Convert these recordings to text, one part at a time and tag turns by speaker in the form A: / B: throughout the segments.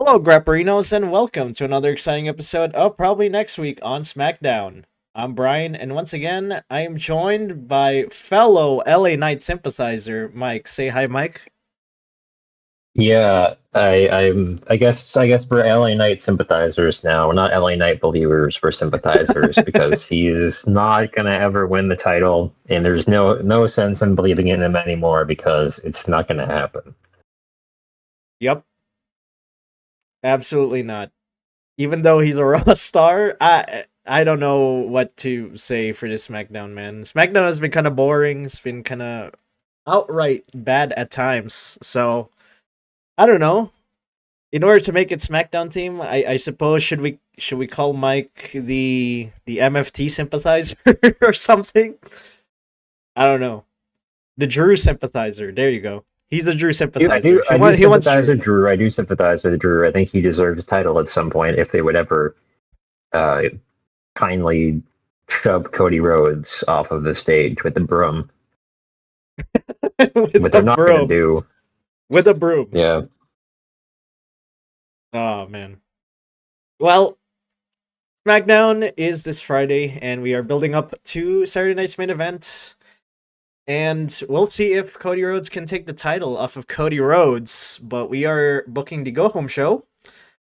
A: Hello, Grapperinos, and welcome to another exciting episode of Probably Next Week on Smackdown. I'm Bryon, and once again, I am joined by fellow LA Knight sympathizer, Mike. Say hi, Mike.
B: Yeah, I guess we're LA Knight sympathizers now. We're not LA Knight believers, we're sympathizers because he's not gonna ever win the title, and there's no sense in believing in him anymore because it's not gonna happen.
A: Yep, absolutely not. Even though he's a Raw star, I don't know what to say for this SmackDown, man. SmackDown has been kind of boring. It's been kind of outright bad at times. So I don't know. In order to make it SmackDown team, I suppose should we call Mike the MFT sympathizer or something? I don't know. The Drew sympathizer. There you go. He's the Drew
B: I
A: sympathizer.
B: do, I do
A: He wants
B: sympathize
A: Drew.
B: with Drew. I do sympathize with Drew. I think he deserves his title at some point if they would ever uh, kindly shove Cody Rhodes off of the stage with the broom,
A: With
B: but
A: the
B: they're not gonna
A: broom.
B: do.
A: With a broom.
B: Yeah.
A: Oh man. Well, SmackDown is this Friday, and we are building up to Saturday night's main event. And we'll see if Cody Rhodes can take the title off of Cody Rhodes. But we are booking the Go Home show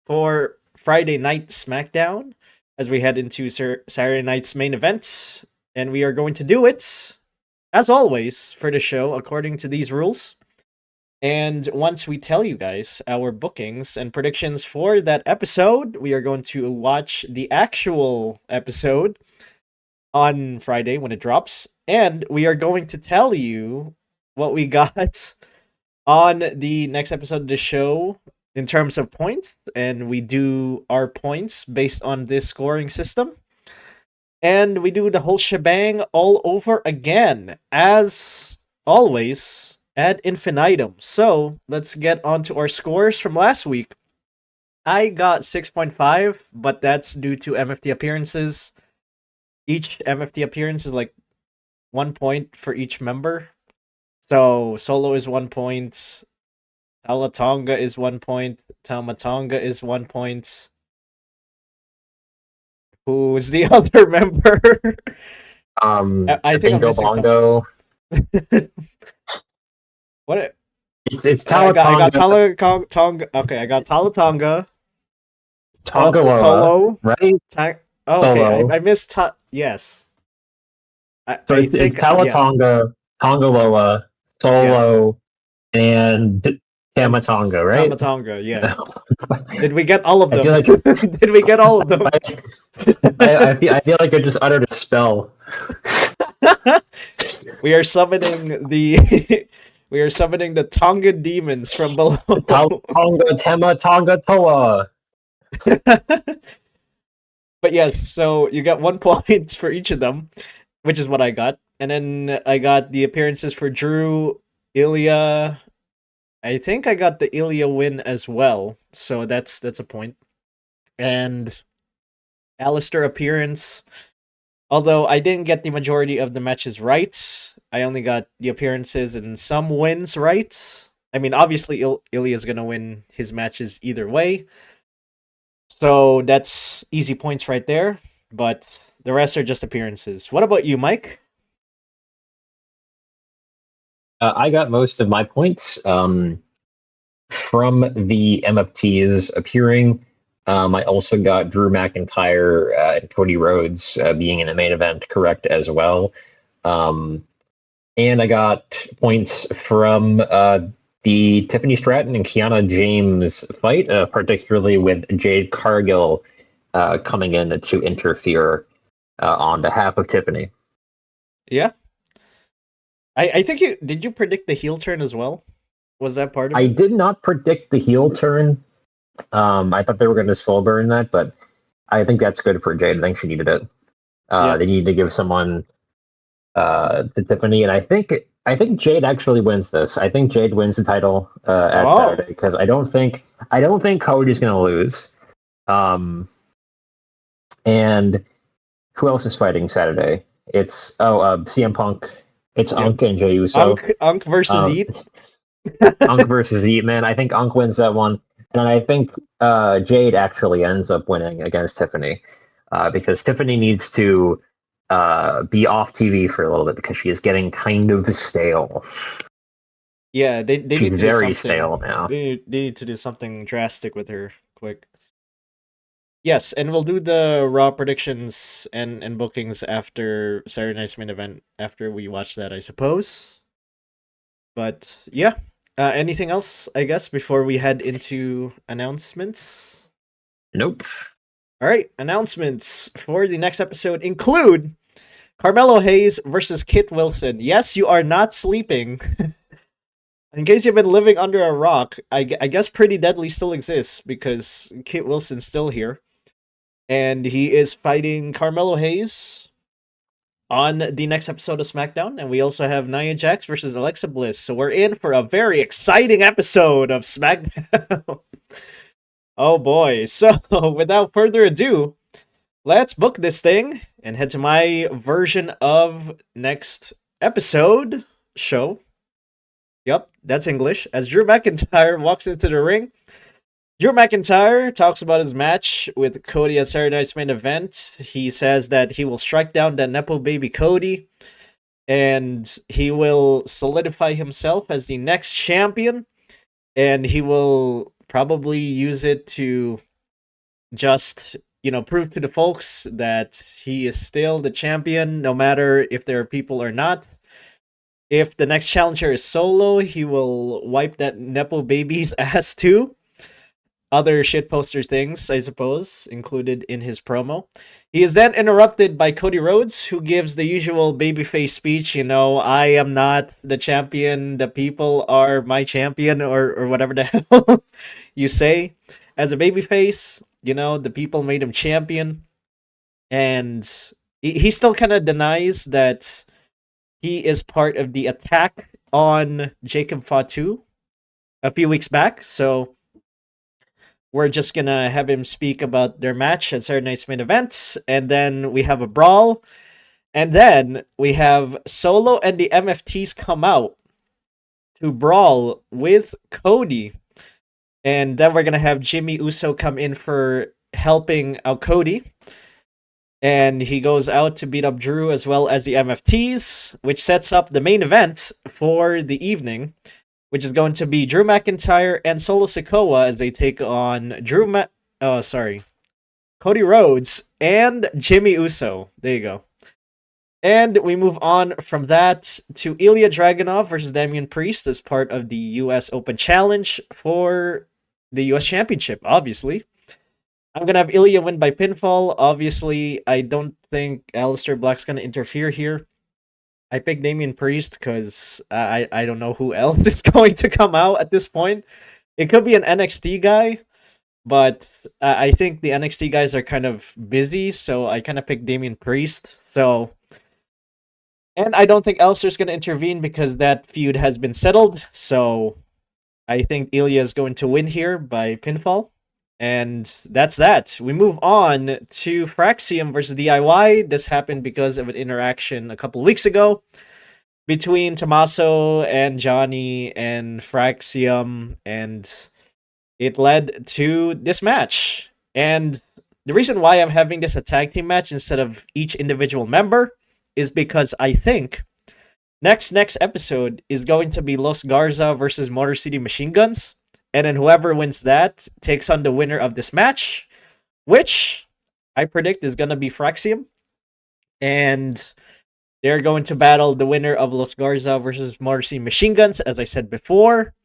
A: for Friday night SmackDown as we head into Saturday night's main event. And we are going to do it, as always, for the show according to these rules. And once we tell you guys our bookings and predictions for that episode, we are going to watch the actual episode on Friday when it drops. And we are going to tell you what we got on the next episode of the show in terms of points. And we do our points based on this scoring system. And we do the whole shebang all over again, as always, ad infinitum. So let's get on to our scores from last week. I got 6.5, but that's due to MFT appearances. Each MFT appearance is like 1 point for each member. So Solo is 1 point, Talatonga is 1 point, Tamatonga is 1 point. Who's the other member? I think I'm
B: Bingo
A: missing
B: Bongo.
A: what?
B: It's
A: I got
B: Talatonga,
A: Tonga. Okay, I got Talatonga.
B: Tongaloa,
A: Solo.
B: right?
A: Oh, okay,
B: Solo.
A: I missed. Yes,
B: So
A: I
B: it's
A: think yeah,
B: Talatonga, Tongaloa,
A: yes,
B: Solo, and
A: and
B: Tamatonga, right?
A: Tamatonga. Yeah. Did we get all of
B: I
A: them?
B: feel like
A: Did we get all of them?
B: I feel like I just uttered a spell.
A: We are summoning the we are summoning the Tonga demons from below.
B: Talatonga, Tamatonga, Toa.
A: But yes, so you got 1 point for each of them, which is what I got. And then I got the appearances for Drew, Ilya. I think I got the Ilya win as well. So that's a point. And Alistair appearance. Although I didn't get the majority of the matches right, I only got the appearances and some wins right. I mean, obviously Ilya's gonna win his matches either way. So that's easy points right there. But the rest are just appearances. What about you, Mike?
B: I got most of my points from the MFTs appearing. I also got Drew McIntyre and Cody Rhodes being in the main event correct as well. And I got points from the Tiffany Stratton and Kiana James fight, particularly with Jade Cargill coming in to interfere on behalf of Tiffany.
A: Yeah. I think you predict the heel turn as well? Was that part of
B: I
A: it?
B: did not predict the heel turn. I thought they were going to slow burn that, but I think that's good for Jade. I think she needed it.
A: Yeah.
B: They needed to give someone to Tiffany, and I think Jade actually wins this. I think Jade wins the title at
A: Oh.
B: Saturday because I don't think Cody's going to lose. And who else is fighting Saturday? It's CM Punk. It's
A: Yeah.
B: Unk and Jey Uso.
A: Unk versus Eat.
B: Unk versus Heat, man. I think Unk wins that one. And I think Jade actually ends up winning against Tiffany because Tiffany needs to be off TV for a little bit because she is getting kind of stale.
A: Yeah, they
B: She's
A: need to do
B: very
A: something.
B: stale now.
A: They need to do something drastic with her quick. Yes, and we'll do the Raw predictions and bookings after Saturday Night's main event after we watch that, I suppose. But yeah, anything else? I guess before we head into announcements.
B: Nope.
A: All right, announcements for the next episode include Carmelo Hayes versus Kit Wilson. Yes, you are not sleeping. In case you've been living under a rock, I guess Pretty Deadly still exists because Kit Wilson's still here. And he is fighting Carmelo Hayes on the next episode of SmackDown. And we also have Nia Jax versus Alexa Bliss. So we're in for a very exciting episode of SmackDown. Oh boy. So without further ado, let's book this thing and head to my version of next episode show. Yep, that's English. As Drew McIntyre walks into the ring, Drew McIntyre talks about his match with Cody at Saturday Night's main event. He says that he will strike down that Nepo baby Cody, and he will solidify himself as the next champion, and he will probably use it to just, prove to the folks that he is still the champion, no matter if there are people or not. If the next challenger is Solo, he will wipe that Nepo baby's ass too. Other shitposter things, I suppose, included in his promo. He is then interrupted by Cody Rhodes, who gives the usual babyface speech, I am not the champion, the people are my champion, or whatever the hell you say. As a babyface, the people made him champion. And he still kind of denies that he is part of the attack on Jacob Fatu a few weeks back, so we're just gonna have him speak about their match at Saturday Night's main event, and then we have a brawl, and then we have Solo and the MFTs come out to brawl with Cody, and then we're gonna have Jimmy Uso come in for helping out Cody. And he goes out to beat up Drew as well as the MFTs, which sets up the main event for the evening, which is going to be Drew McIntyre and Solo Sikoa as they take on Cody Rhodes and Jimmy Uso. There you go. And we move on from that to Ilya Dragunov versus Damian Priest as part of the US Open Challenge for the US Championship, obviously. I'm going to have Ilya win by pinfall. Obviously, I don't think Aleister Black's going to interfere here. I picked Damian Priest because I don't know who else is going to come out at this point. It could be an NXT guy, but I think the NXT guys are kind of busy, so I kind of picked Damian Priest. And I don't think Aleister's going to intervene because that feud has been settled, so I think Ilya is going to win here by pinfall. And that's that. We move on to Fraxium versus DIY. This happened because of an interaction a couple of weeks ago between Tommaso and Johnny and Fraxium, and it led to this match. And the reason why I'm having this a tag team match instead of each individual member is because I think next episode is going to be Los Garza versus Motor City Machine Guns. And then whoever wins that takes on the winner of this match, which I predict is going to be Fraxium. And they're going to battle the winner of Los Garza versus Motor City Machine Guns, as I said before.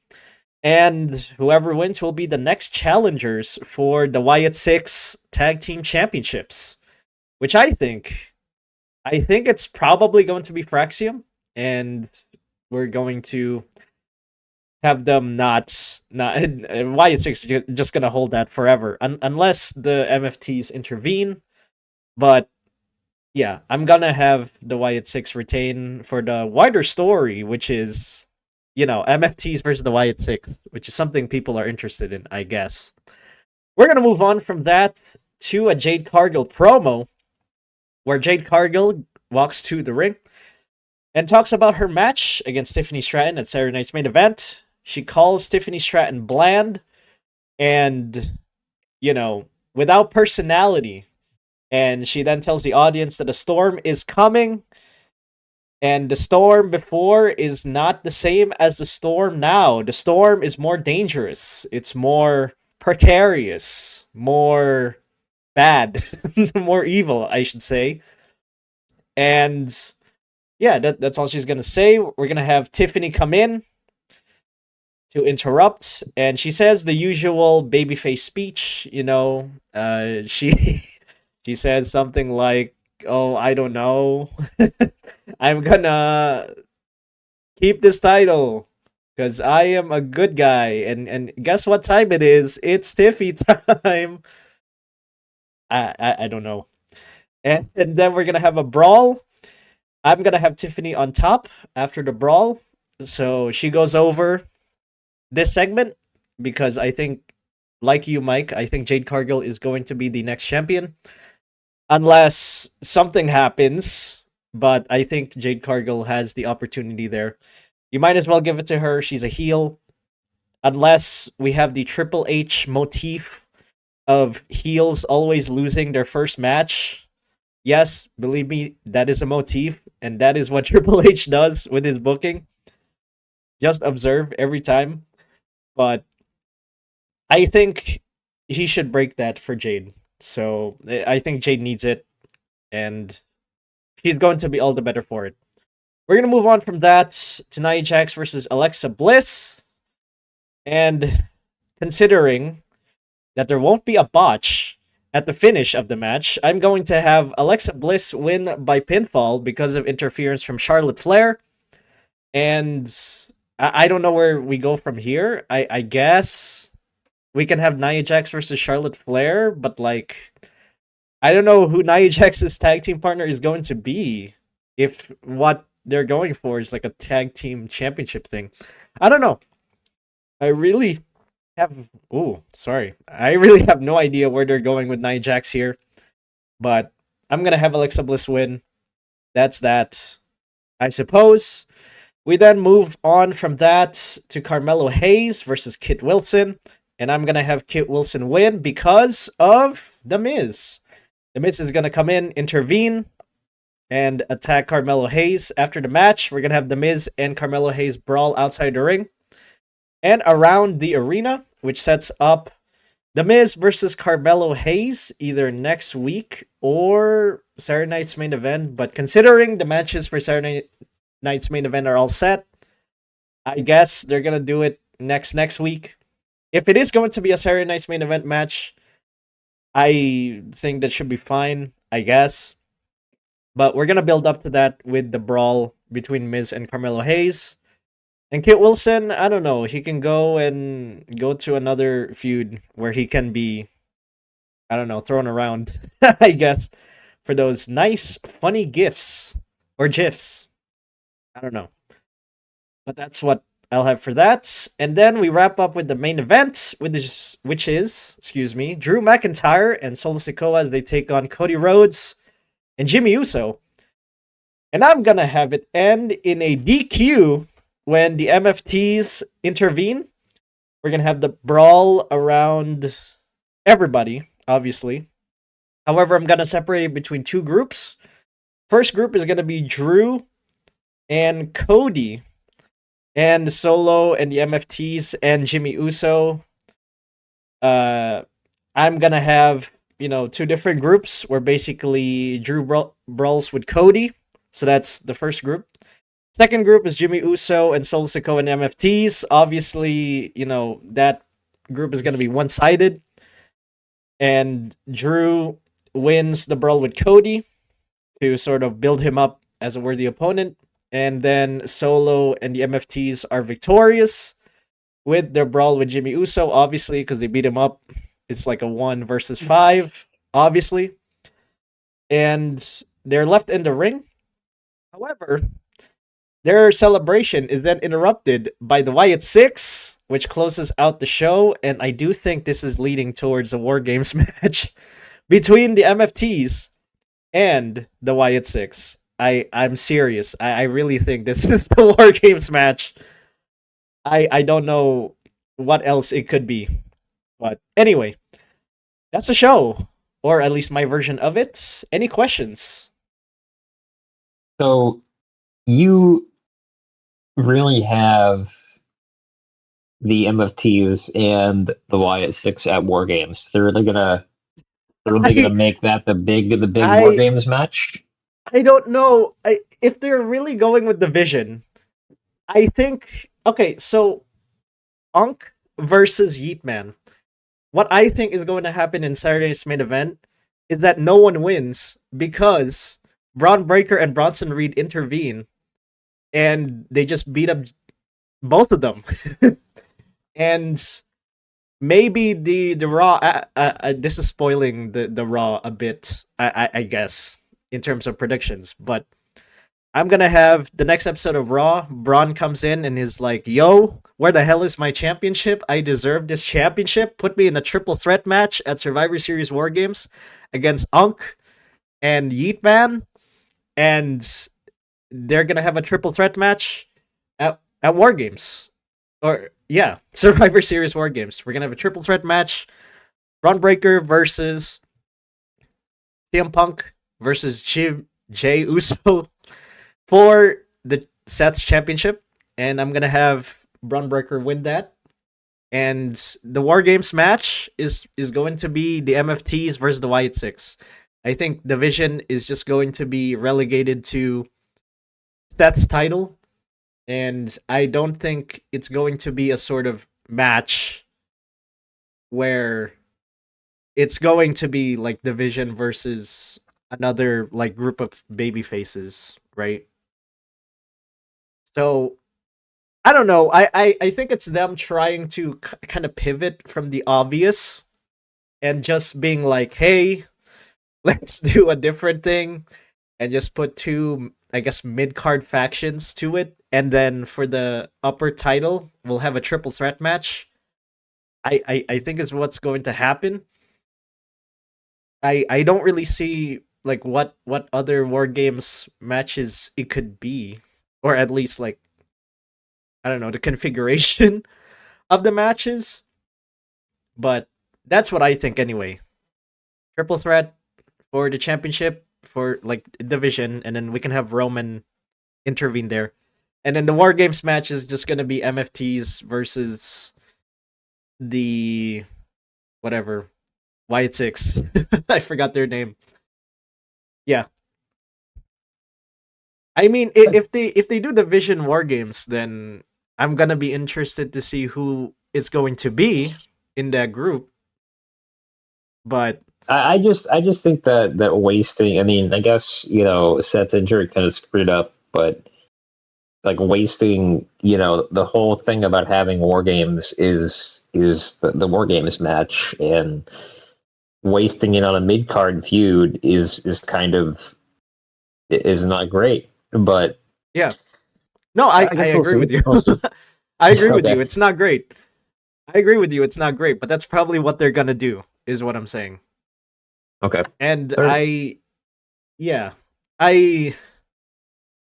A: And whoever wins will be the next challengers for the Wyatt 6 Tag Team Championships, which I think it's probably going to be Fraxium. And we're going to have them not Wyatt 6 just gonna hold that forever unless the MFTs intervene. But yeah, I'm gonna have the Wyatt 6 retain for the wider story, which is MFTs versus the Wyatt 6, which is something people are interested in, I guess. We're gonna move on from that to a Jade Cargill promo where Jade Cargill walks to the ring and talks about her match against Tiffany Stratton at Saturday Night's main event. She calls Tiffany Stratton bland, and, without personality. And she then tells the audience that a storm is coming, and the storm before is not the same as the storm now. The storm is more dangerous, it's more precarious, more bad, more evil, I should say. And yeah, that's all she's gonna say. We're gonna have Tiffany come in to interrupt, and she says the usual babyface speech. She she says something like, "Oh, I don't know, I'm gonna keep this title because I am a good guy." And guess what time it is? It's Tiffy time. I don't know. And then we're gonna have a brawl. I'm gonna have Tiffany on top after the brawl. So she goes over this segment because I think, like you, Mike, I think Jade Cargill is going to be the next champion unless something happens. But I think Jade Cargill has the opportunity there. You might as well give it to her. She's a heel. Unless we have the Triple H motif of heels always losing their first match. Yes, believe me, that is a motif, and that is what Triple H does with his booking. Just observe every time. But I think he should break that for Jade. So I think Jade needs it, and he's going to be all the better for it. We're gonna move on from that to Nia Jax versus Alexa Bliss, and considering that there won't be a botch at the finish of the match, I'm going to have Alexa Bliss win by pinfall because of interference from Charlotte Flair. And I don't know where we go from here. I guess we can have Nia Jax versus Charlotte Flair, but like, I don't know who Nia Jax's tag team partner is going to be if what they're going for is like a tag team championship thing. I don't know. I really have. Oh, sorry. I really have no idea where they're going with Nia Jax here, but I'm gonna have Alexa Bliss win. That's that, I suppose. We then move on from that to Carmelo Hayes versus Kit Wilson, and I'm gonna have Kit Wilson win because of The Miz. The Miz is gonna come in, intervene, and attack Carmelo Hayes. After the match, we're gonna have The Miz and Carmelo Hayes brawl outside the ring and around the arena, which sets up The Miz versus Carmelo Hayes either next week or Saturday night's main event. But considering the matches for Saturday night's main event are all set, I guess they're gonna do it next week. If it is going to be a Saturday night's main event match, I think that should be fine, I guess. But we're gonna build up to that with the brawl between Miz and Carmelo Hayes. And Kit Wilson, I don't know. He can go to another feud where he can be, I don't know, thrown around, I guess, for those nice, funny gifs or gifs. I don't know. But that's what I'll have for that. And then we wrap up with the main event, which is, Drew McIntyre and Solo Sikoa as they take on Cody Rhodes and Jimmy Uso. And I'm gonna have it end in a DQ when the MFTs intervene. We're gonna have the brawl around everybody, obviously. However, I'm gonna separate it between two groups. First group is gonna be Drew and Cody, and Solo and the MFTs and Jimmy Uso. I'm gonna have two different groups where basically Drew brawls with Cody. So that's the first group. Second group is Jimmy Uso and Solo Sikoa and MFTs. Obviously, that group is going to be one-sided. And Drew wins the brawl with Cody to sort of build him up as a worthy opponent. And then Solo and the MFTs are victorious with their brawl with Jimmy Uso, obviously, because they beat him up. It's like a 1 versus 5, obviously. And they're left in the ring. However, their celebration is then interrupted by the Wyatt 6, which closes out the show, and I do think this is leading towards a War Games match between the MFTs and the Wyatt 6. I'm serious. I really think this is the War Games match. I don't know what else it could be. But anyway, that's the show, or at least my version of it. Any questions?
B: So you really have the MFTs and the Wyatt Six at War Games. They're really gonna
A: I
B: make that the big War
A: I
B: Games match.
A: I don't know if they're really going with division. I think okay, so Unk versus Yeetman. What I think is going to happen in Saturday's main event is that no one wins because Braun Breaker and Bronson Reed intervene and they just beat up both of them. And maybe the Raw. This is spoiling the Raw a bit. I guess in terms of predictions, but I'm gonna have the next episode of Raw. Braun comes in and is like, "Yo, where the hell is my championship? I deserve this championship. Put me in a triple threat match at Survivor Series War Games against Unk and Yeet Man, and they're gonna have a triple threat match at War Games, or yeah, Survivor Series War Games. We're gonna have a triple threat match: Braun Breaker versus CM Punk versus Jay Uso for the Seth's championship, and I'm gonna have Braun Breaker win that. And the War Games match is going to be the MFTs versus the Wyatt Six. I think division is just going to be relegated to Seth's title, and I don't think it's going to be a sort of match where it's going to be like division versus another like group of baby faces, right? So I don't know. I think it's them trying to kind of pivot from the obvious and just being like, hey, let's do a different thing and just put two, I guess, mid card factions to it. And then for the upper title, we'll have a triple threat match. I think is what's going to happen. I don't really see like what other war games matches it could be, or at least like I don't know the configuration of the matches. But that's what I think anyway. Triple threat for the championship for like division, and then we can have Roman intervene there. And then the War Games match is just gonna be MFTs versus the whatever Wyatt Six. I forgot their name. Yeah, I mean if they do division War Games, then I'm gonna be interested to see who it's going to be in that group. But
B: I just think that wasting. I mean, I guess Seth's injury kind of screwed up, but like wasting, the whole thing about having war games is the war games match, and wasting it on a mid card feud is kind of is not great. But
A: yeah, no,
B: I
A: I
B: guess we'll
A: agree with
B: see.
A: you.
B: We'll see.
A: I agree with you.
B: Okay.
A: It's not great. I agree with you. It's not great, but that's probably what they're gonna do. Is what I'm saying.
B: Okay.
A: And
B: All right.
A: yeah, I,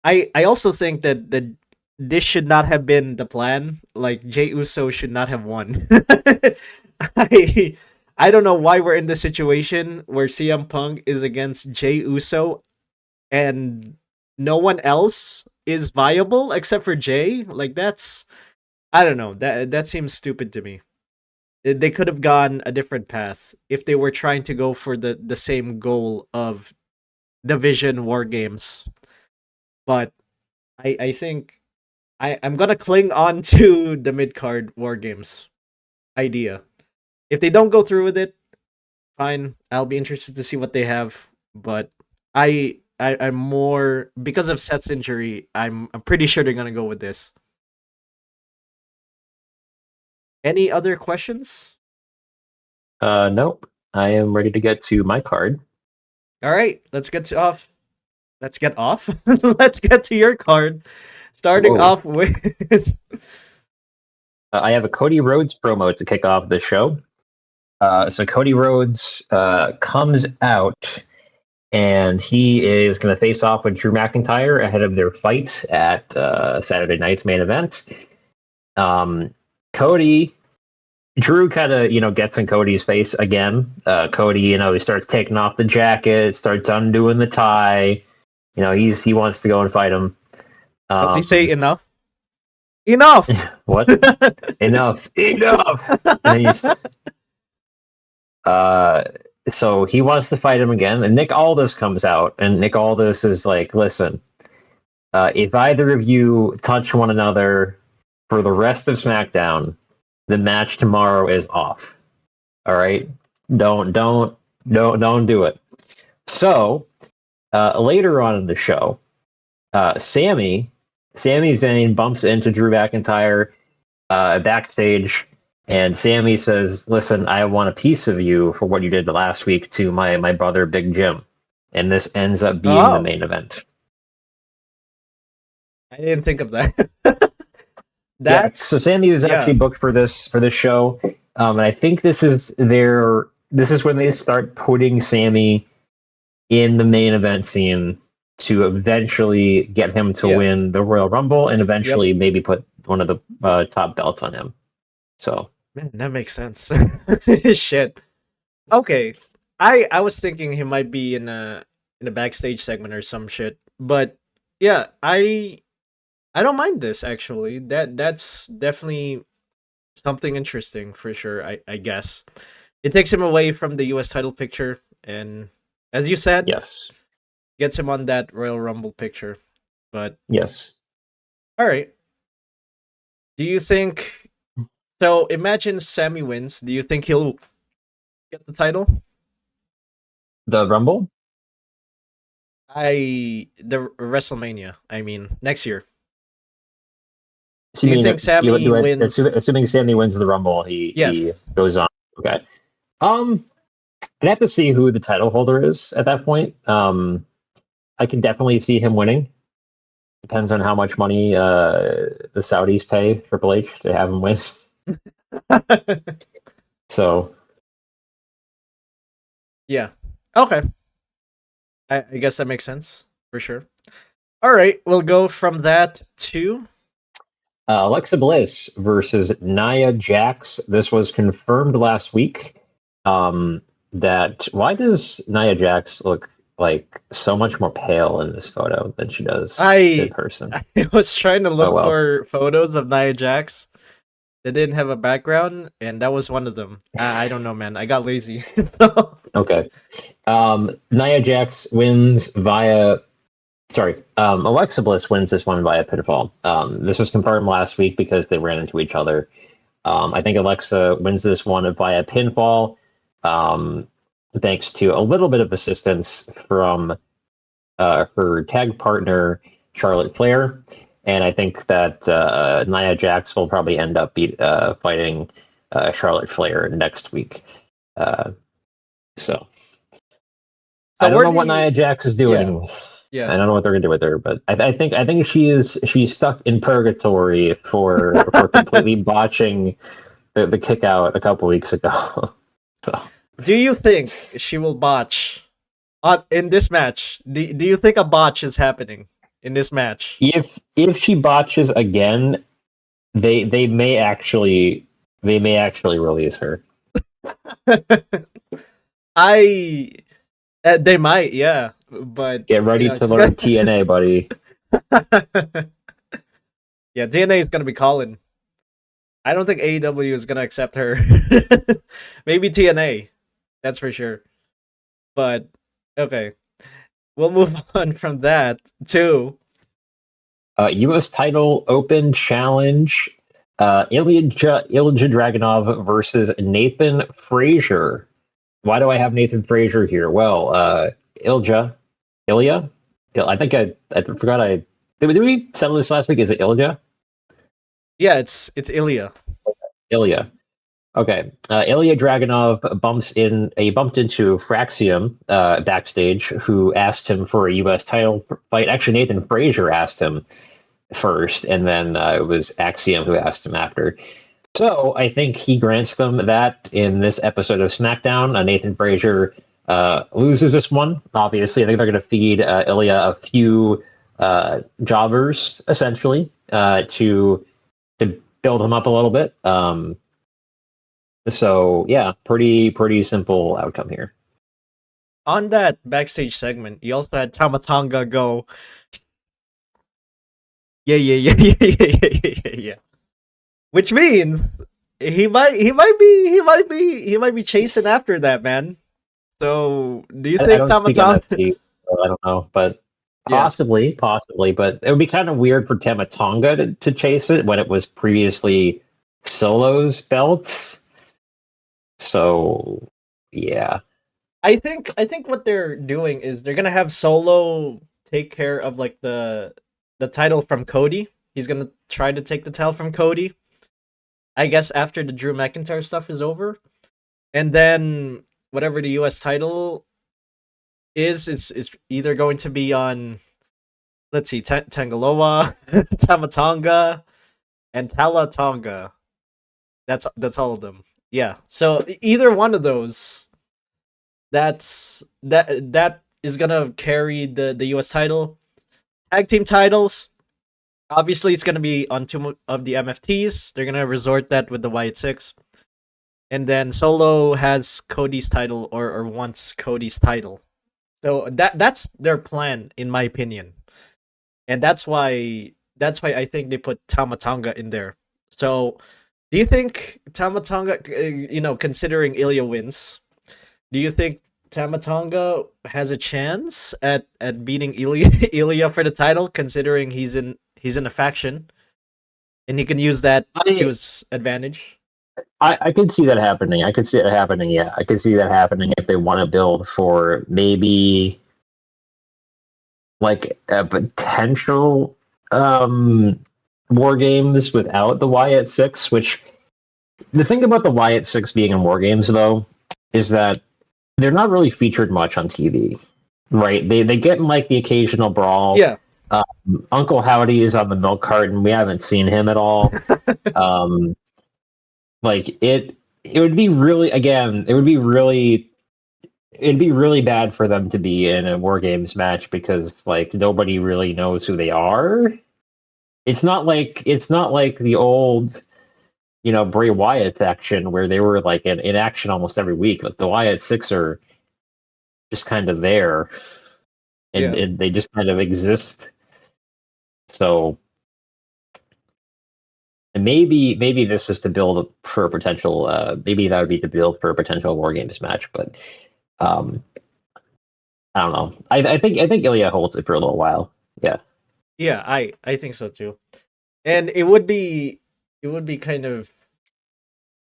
A: I also think that this should not have been the plan. Like Jey Uso should not have won. I, I don't know why we're in this situation where CM Punk is against Jey Uso and no one else is viable except for Jay. Like that's I don't know. That seems stupid to me. They could have gone a different path if they were trying to go for the same goal of division war games. But I think I'm gonna cling on to the mid card war games idea. If they don't go through with it, fine. I'll be interested to see what they have. But I'm more because of Seth's injury. I'm pretty sure they're gonna go with this. Any other questions?
B: Nope. I am ready to get to my card.
A: All right, let's get to off. Let's get off. Let's get to your card. Starting
B: Whoa.
A: off with
B: I have a Cody Rhodes promo to kick off the show. So Cody Rhodes comes out, and he is going to face off with Drew McIntyre ahead of their fight at Saturday night's main event. Cody Drew kind of, gets in Cody's face again. Cody, he starts taking off the jacket, starts undoing the tie. He wants to go and fight him.
A: Don't they say
B: Um,
A: enough? Enough!
B: what? Enough! And he's, uh, so he wants to fight him again, and Nick Aldis comes out, and Nick Aldis is like, "Listen, if either of you touch one another for the rest of SmackDown, the match tomorrow is off. All right, don't do it." So later on in the show, Sami Zayn bumps into Drew McIntyre backstage, and Sami says, "Listen, I want a piece of you for what you did last week to my brother Big Jim," and this ends up being the
A: Oh,
B: main event.
A: I didn't think of that.
B: Yeah, so
A: That's
B: Sami was
A: yeah,
B: actually booked for this show, and I think this is when they start putting Sami in the main event scene to eventually get him to
A: yeah,
B: win the Royal Rumble and
A: yep.
B: eventually maybe put one of the top belts on him. So
A: Man, that makes sense. Shit. Okay. I was thinking he might be in a backstage segment or some shit. But yeah, I don't mind this actually. That's definitely something interesting for sure, I guess. It takes him away from the US title picture and as you said,
B: yes,
A: gets him on that Royal Rumble picture. But
B: yes,
A: all right. Do you think so imagine Sammy wins. Do you think he'll get the title?
B: the Rumble.
A: The WrestleMania. I mean, next year.
B: So
A: Do
B: you
A: you
B: mean
A: think Sammy
B: do I
A: wins?
B: assuming Sami wins the Rumble,
A: Yes.
B: he goes on? Okay. Um, I'd have to see who the title holder is at that point. I can definitely see him winning. Depends on how much money the Saudis pay Triple H to have him win. So
A: Yeah. Okay. I guess that makes sense for sure. All right, we'll go from that to
B: Alexa Bliss versus Nia Jax. This was confirmed last week. That why does Nia Jax look like so much more pale in this photo than she does in
A: I.
B: person?
A: I was trying to
B: Oh
A: look
B: well.
A: for photos of Nia Jax that didn't have a background, and that was one of them. I don't know, man. I got lazy. So-
B: Okay. Nia Jax wins via. Sorry, Alexa Bliss wins this one via pinfall. This was confirmed last week because they ran into each other. I think Alexa wins this one via pinfall, um, thanks to a little bit of assistance from her tag partner, Charlotte Flair. And I think that Nia Jax will probably end up fighting Charlotte Flair next week. Uh, so I
A: So
B: don't
A: where
B: know
A: do
B: what
A: you?
B: Nia Jax is
A: Yeah,
B: doing.
A: yeah.
B: I don't know what they're gonna do with her, but I think she's stuck in purgatory for completely botching the kick out a couple weeks ago. So
A: Do you think she will botch on in this match? Do you think a botch is happening in this match?
B: if she botches again, they may actually release her.
A: I they might, yeah, but
B: Get
A: you
B: ready
A: know,
B: to
A: she's
B: learn
A: got
B: TNA, buddy.
A: yeah, DNA is gonna be calling. I don't think AEW is gonna accept her. Maybe TNA, that's for sure. But okay, we'll move on from that to
B: U.S. title open challenge. Ilja Dragunov versus Nathan Frazier. Why do I have Nathan Frazier here? Well, Ilja, Ilya. I think I forgot did we settle this last week? Is it Ilja?
A: yeah, it's Ilya.
B: Ilya. Okay. Ilya Dragunov bumped into Fraxium backstage, who asked him for a U.S. title fight. Actually, Nathan Frazier asked him first, and then it was Axiom who asked him after. So I think he grants them that in this episode of SmackDown. Nathan Frazier loses this one. Obviously, I think they're going to feed Ilya a few jobbers, essentially, to build him up a little bit. So yeah, pretty simple outcome here.
A: On that backstage segment, you also had Tamatanga go, yeah, yeah, yeah, yeah, yeah, yeah, yeah, yeah. Which means he might be chasing after that man. So do you
B: I
A: think
B: don't speak
A: Tamatanga?
B: MFT, so I don't know, but
A: Yeah,
B: possibly, but it would be kind of weird for Tamatonga to chase it when it was previously Solo's belts. So yeah,
A: I think what they're doing is they're gonna have Solo take care of like the title from Cody. He's gonna try to take the title from Cody. I guess after the Drew McIntyre stuff is over, and then whatever the U.S. title is either going to be on, let's see, Tangaloa, Tamatonga, and Talatonga. That's all of them. Yeah. So either one of those, that is gonna carry the U.S. title. Tag team titles. Obviously, it's gonna be on two of the MFTs. They're gonna resort that with the Wyatt Six, and then Solo has Cody's title or wants Cody's title. So that's their plan, in my opinion, and that's why I think they put Tamatanga in there. So, do you think Tamatanga, considering Ilya wins, do you think Tamatonga has a chance at beating Ilya Ilya for the title, considering he's in a faction and he can use that to
B: I
A: his advantage?
B: I could see that happening. I could see it happening. Yeah, I could see that happening if they want to build for maybe like a potential um war games without the Wyatt Six. Which the thing about the Wyatt Six being in war games though is that they're not really featured much on TV, right? They get in like the occasional brawl.
A: Yeah,
B: Uncle Howdy is on the milk carton. We haven't seen him at all. Um, like it would be really again, it'd be really bad for them to be in a war games match because like nobody really knows who they are. It's not like the old Bray Wyatt action where they were like in action almost every week. Like the Wyatt Six are just kind of there
A: yeah,
B: and they just kind of exist. So and maybe this is to build for a potential maybe that would be to build for a potential war games match, but um I don't know. I think Ilya holds it for a little while. Yeah.
A: yeah. I think so too. And it would be kind of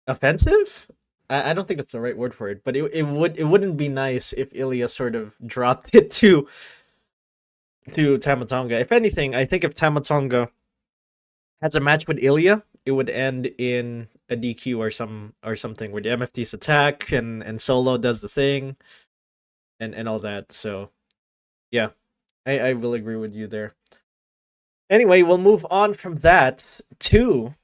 A: offensive. I don't think that's the right word for it, but it wouldn't be nice if Ilya sort of dropped it to Tamatonga. If anything, I think if Tamatonga has a match with Ilya, it would end in a DQ or something where the MFTs attack and Solo does the thing and all that. So yeah, I will agree with you there. Anyway, we'll move on from that to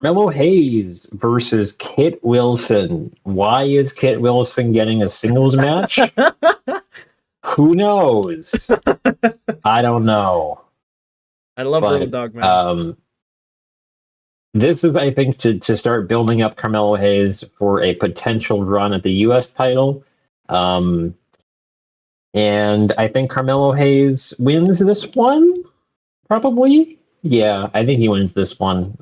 B: Melo Hayes versus Kit Wilson. Why is Kit Wilson getting a singles match? Who knows? I don't know.
A: I love Road
B: But
A: Dogg, man.
B: this is, I think, to start building up Carmelo Hayes for a potential run at the U.S. title. Um, and I think Carmelo Hayes wins this one, probably. Yeah, I think he wins this one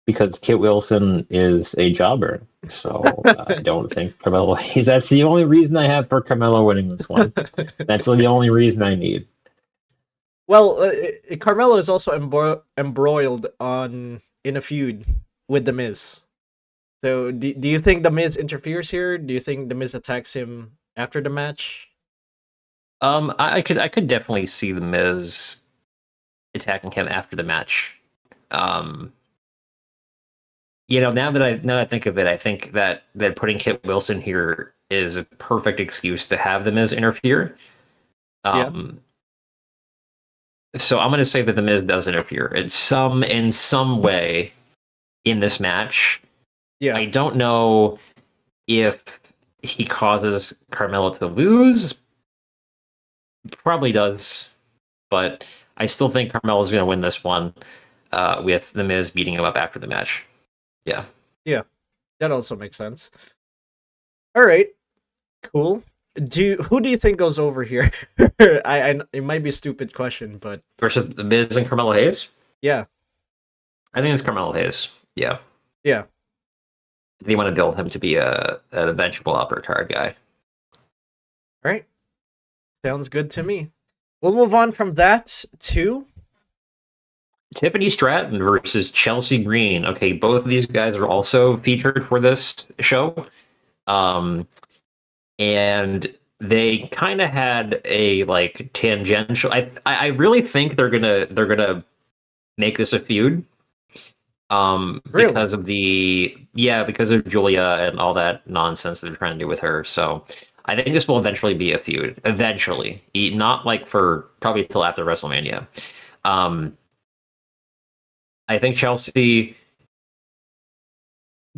B: because Kit Wilson is a jobber. So I don't think Carmelo Hayes. That's the only reason I have for Carmelo winning this one. That's the only reason I need.
A: Well, Carmelo is also embroiled on in a feud with the Miz. So, do you think the Miz interferes here? Do you think the Miz attacks him after the match?
C: I could definitely see the Miz attacking him after the match. Um, now that I think of it, I think that putting Kit Wilson here is a perfect excuse to have the Miz interfere.
A: Yeah,
C: Um, so I'm going to say that the Miz does interfere in some way in this match.
A: yeah.
C: I don't know if he causes Carmelo to lose. Probably does, but I still think Carmelo's going to win this one with the Miz beating him up after the match. Yeah.
A: That also makes sense. All right, cool. Who do you think goes over here? I it might be a stupid question, but
C: Versus the Miz and Carmelo Hayes.
A: yeah,
C: I think it's Carmelo Hayes. Yeah.
A: yeah.
C: They want to build him to be an eventual upper card guy.
A: All right, sounds good to me. We'll move on from that to
C: Tiffany Stratton versus Chelsea Green. Okay, both of these guys are also featured for this show. And they kind of had a like tangential. I really think they're gonna make this a feud.
A: Really?
C: Because of because of Julia and all that nonsense that they're trying to do with her. So I think this will eventually be a feud. Eventually, not like for probably till after WrestleMania. I think Chelsea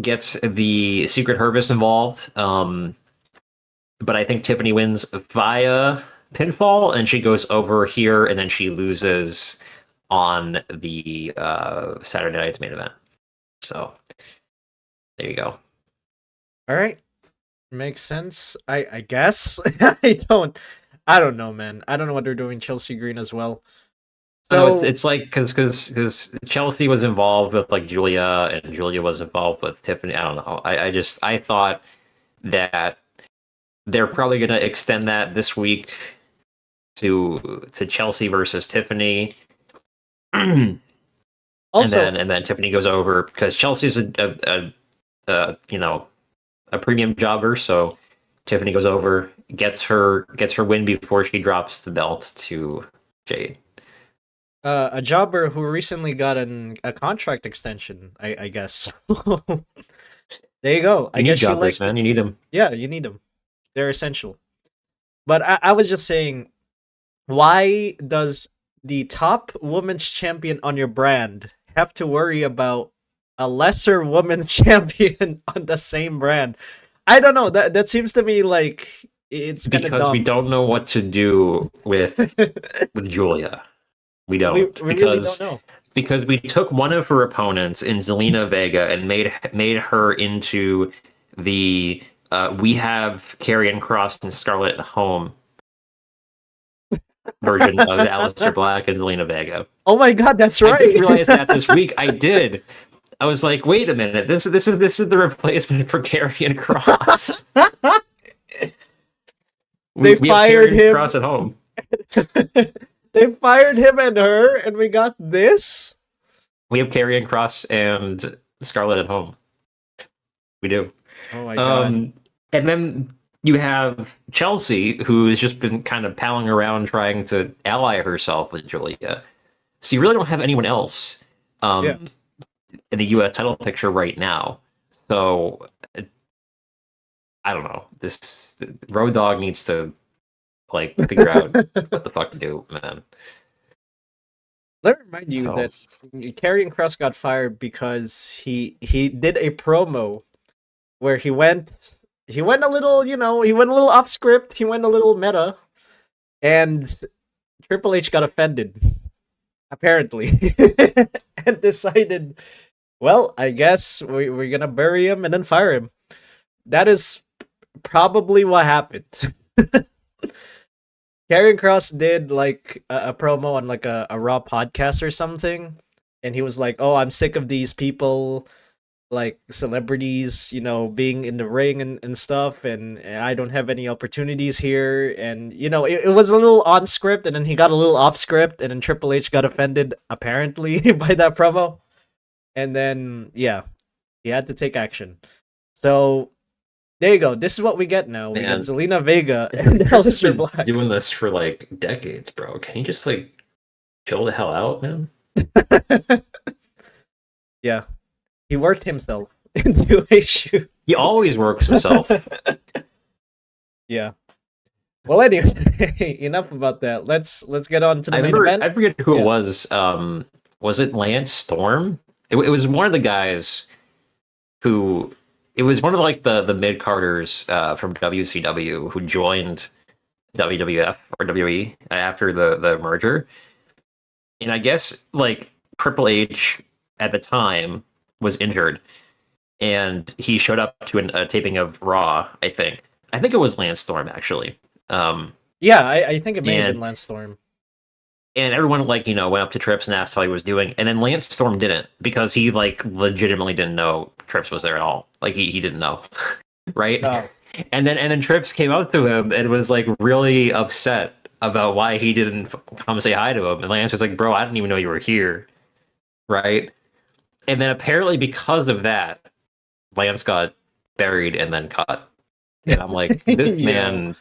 C: gets the Secret Harvest involved. But I think Tiffany wins via pinfall, and she goes over here, and then she loses on the Saturday night's main event. So there you go.
A: all right. Makes sense. I guess. I don't know, man. I don't know what they're doing Chelsea Green as well.
C: No,
A: So
C: it's like because Chelsea was involved with like Julia, and Julia was involved with Tiffany. I don't know. I thought that they're probably going to extend that this week to Chelsea versus Tiffany.
A: also,
C: and then Tiffany goes over because Chelsea's a premium jobber, so Tiffany goes over, gets her win before she drops the belt to Jade.
A: a jobber who recently got a contract extension, I guess. There you go. I
C: You need
A: guess she
C: jobbers,
A: likes
C: man. You need them.
A: Yeah, you need them. They're essential. But I was just saying, why does the top women's champion on your brand have to worry about a lesser women's champion on the same brand? I don't know. That seems to me like it's kind of
C: Because
A: dumb.
C: we don't know what to do with Julia. We don't
A: we really don't know.
C: because we took one of her opponents in Zelina Vega and made her into the we have Karrion Kross and Scarlett at home version of Aleister Black and Zelina Vega.
A: Oh my god, that's
C: I
A: right.
C: just realized that this week. I did. I was like, wait a minute. This is the replacement for Karrion Kross.
A: They
C: we have
A: fired
C: Karrion
A: him.
C: Kross at home.
A: They fired him and her, and we got this.
C: We have Karrion Kross and Scarlett at home. We do.
A: Oh my god.
C: And then you have Chelsea, who has just been kind of palling around trying to ally herself with Julia. So you really don't have anyone else in the U.S. title picture right now. So I don't know. This Road Dogg needs to like figure out what the fuck to do, man.
A: Let me remind you that Karrion Kross got fired because he did a promo where he went a little, he went a little off script, he went a little meta, and Triple H got offended, apparently, and decided, well, I guess we're gonna bury him and then fire him. That is probably what happened. Karrion Kross did like a promo on like a Raw podcast or something, and he was like, "Oh, I'm sick of these people, like celebrities, being in the ring and stuff, and I don't have any opportunities here." And it was a little on script, and then he got a little off script, and then Triple H got offended apparently by that promo, and then he had to take action. So there you go. This is what we get now. We
C: Man.
A: get Zelina Vega and Aleister Black.
C: Doing this for like decades, bro. Can you just like chill the hell out, man?
A: Yeah. He worked himself into a shoot.
C: He always works himself.
A: Yeah. Well, anyway, enough about that. Let's get on to the main event.
C: I forget who it was. Was it Lance Storm? It was one of the guys who. It was one of like the mid carders from WCW who joined WWF or WWE after the merger, and I guess like Triple H at the time was injured, and he showed up to a taping of Raw. I think it was Lance Storm actually.
A: Yeah, I think it may have
C: and-
A: been Lance Storm.
C: And everyone went up to Trips and asked how he was doing, and then Lance Storm didn't, because he legitimately didn't know Trips was there at all. Like he didn't know, right?
A: Oh.
C: And then Trips came up to him and was like really upset about why he didn't come say hi to him. And Lance was like, "Bro, I didn't even know you were here," right? And then apparently because of that, Lance got buried and then cut. And I'm like, this
A: Yeah.
C: man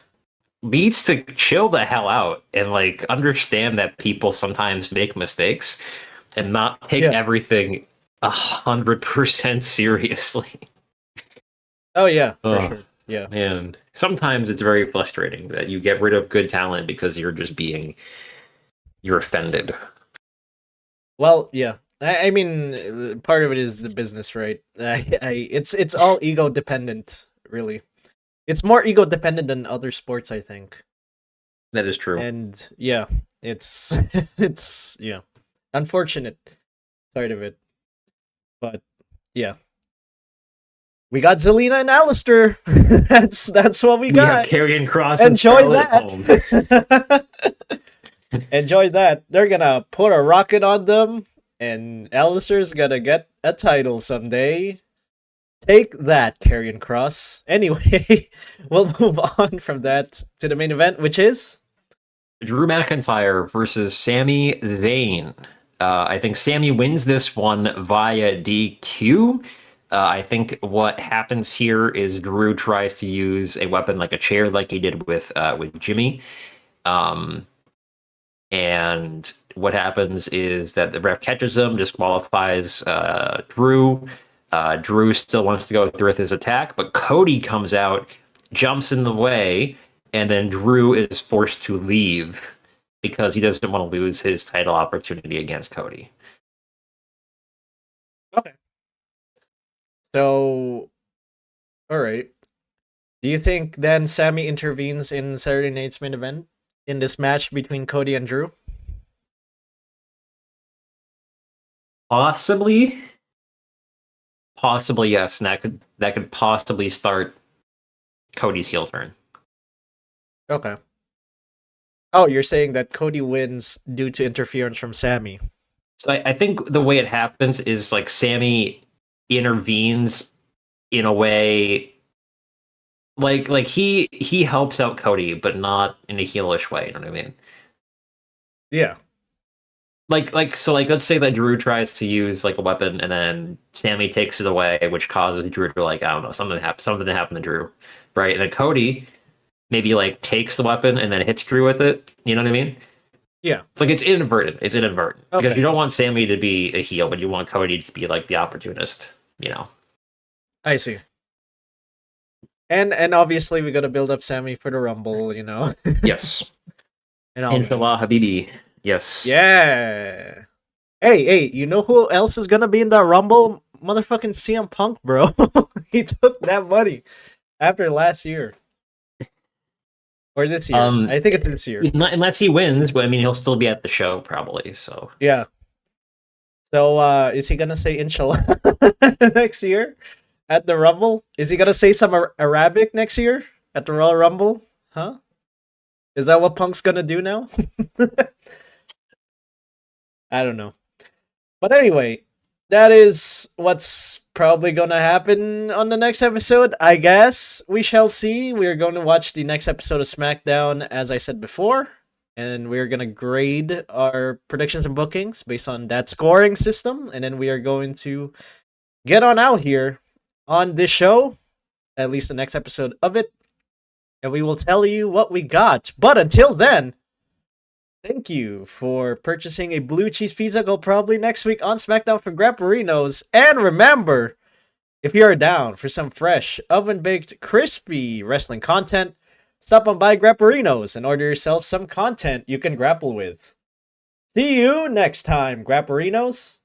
C: needs to chill the hell out and like understand that people sometimes make mistakes and not take everything 100% seriously.
A: Oh yeah, for
C: Ugh.
A: sure. Yeah.
C: And sometimes it's very frustrating that you get rid of good talent because you're offended.
A: Well, yeah. I mean, part of it is the business, right? It's all ego dependent, really. It's more ego dependent than other sports, I think.
C: That is true.
A: And yeah, it's it's unfortunate part of it. But yeah. We got Zelina and Alistair. that's what we got.
C: have Karrion Kross and
A: Enjoy
C: Charlotte at home.
A: that. Enjoy that. They're gonna put a rocket on them, and Alistair's gonna get a title someday. Take that, Karrion Kross. Anyway, we'll move on from that to the main event, which is
C: Drew McIntyre versus Sami Zayn. I think Sami wins this one via DQ. I think what happens here is Drew tries to use a weapon like a chair, like he did with Jimmy. And what happens is that the ref catches him, disqualifies Drew. Drew still wants to go through with his attack, but Cody comes out, jumps in the way, and then Drew is forced to leave because he doesn't want to lose his title opportunity against Cody.
A: okay. So, all right. Do you think then Sami intervenes in Saturday night's main event in this match between Cody and Drew?
C: Possibly, yes, and that could possibly start Cody's heel turn.
A: Okay. Oh, you're saying that Cody wins due to interference from Sami.
C: So I think the way it happens is like Sami intervenes in a way like he helps out Cody, but not in a heelish way. You know what I mean?
A: Yeah.
C: Like let's say that Drew tries to use like a weapon and then Sami takes it away, which causes Drew to I don't know, something to happen to Drew, right? And then Cody maybe like takes the weapon and then hits Drew with it. You know what I mean?
A: Yeah.
C: It's like it's inadvertent. Because
A: Okay.
C: you don't want Sami to be a heel, but you want Cody to be like the opportunist. You know.
A: I see. And obviously we got to build up Sami for the Rumble,
C: Yes.
A: and all
C: Inshallah, Habibi. Yes.
A: Yeah. Hey, you know who else is gonna be in that Rumble? Motherfucking CM Punk, bro. He took that money after last year. Or this year. I think it's this year.
C: Unless he wins, but I mean he'll still be at the show probably, so.
A: Yeah. So is he gonna say inshallah next year at the Rumble? Is he gonna say some Arabic next year at the Royal Rumble? Huh? Is that what Punk's gonna do now? I don't know. But anyway, that is what's probably gonna happen on the next episode, I guess. We shall see. We're going to watch the next episode of SmackDown, as I said before, and we're gonna grade our predictions and bookings based on that scoring system, and then we are going to get on out here on this show, at least the next episode of it, and we will tell you what we got. But until then, thank you for purchasing a blue cheese pizza. Go probably next week on SmackDown for Grapperinos. And remember, if you're down for some fresh, oven-baked, crispy wrestling content, stop on by Grapperinos and order yourself some content you can grapple with. See you next time, Grapperinos.